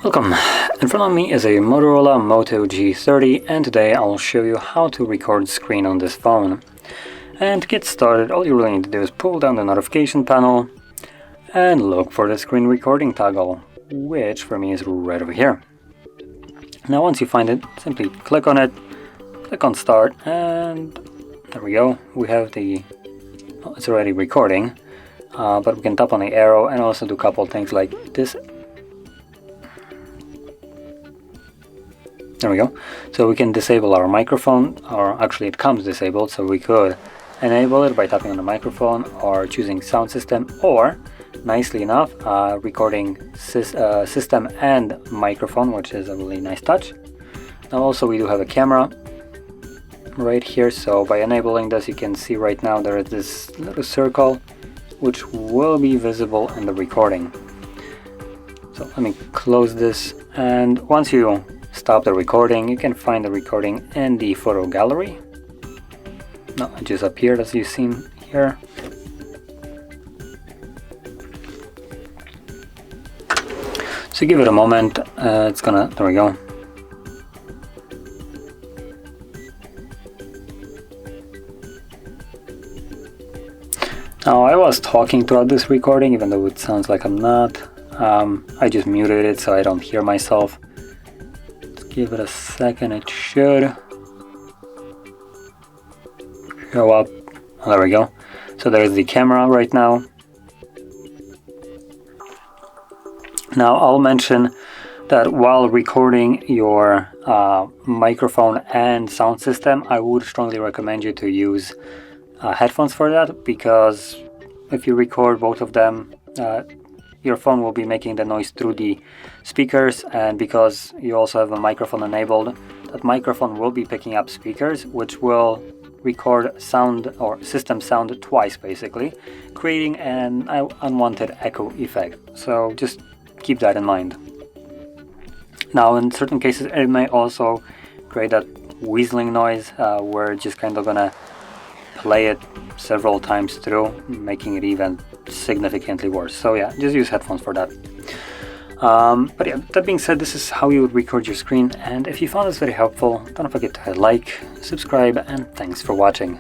Welcome! In front of me is a Motorola Moto G30, and today I'll show you how to record screen on this phone. And to get started, all you really need to do is pull down the notification panel and look for the screen recording toggle, which for me is right over here. Now once you find it, simply click on it, click on start, and there we go. We have it's already recording, but we can tap on the arrow and also do a couple of things like this. There we go. So we can disable our microphone, or actually it comes disabled, so we could enable it by tapping on the microphone or choosing sound system, or nicely enough recording system and microphone, which is a really nice touch. Now also we do have a camera right here, so by enabling this you can see right now there is this little circle which will be visible in the recording. So let me close this, and once you stop the recording, you can find the recording in the photo gallery. No, it just appeared as you've seen here. So give it a moment, it's gonna, there we go. Now I was talking throughout this recording, even though it sounds like I'm not. I just muted it so I don't hear myself. Give it a second, it should show up. Oh, there we go. So there's the camera right now. Now I'll mention that while recording your microphone and sound system, I would strongly recommend you to use headphones for that, because if you record both of them, your phone will be making the noise through the speakers, and because you also have a microphone enabled, that microphone will be picking up speakers, which will record sound or system sound twice, basically, creating an unwanted echo effect. So just keep that in mind. Now in certain cases it may also create that whistling noise where it's just kind of gonna play it several times through, making it even significantly worse. So yeah, just use headphones for that. But yeah, that being said, this is how you would record your screen, and if you found this very helpful, don't forget to hit like, subscribe, and thanks for watching.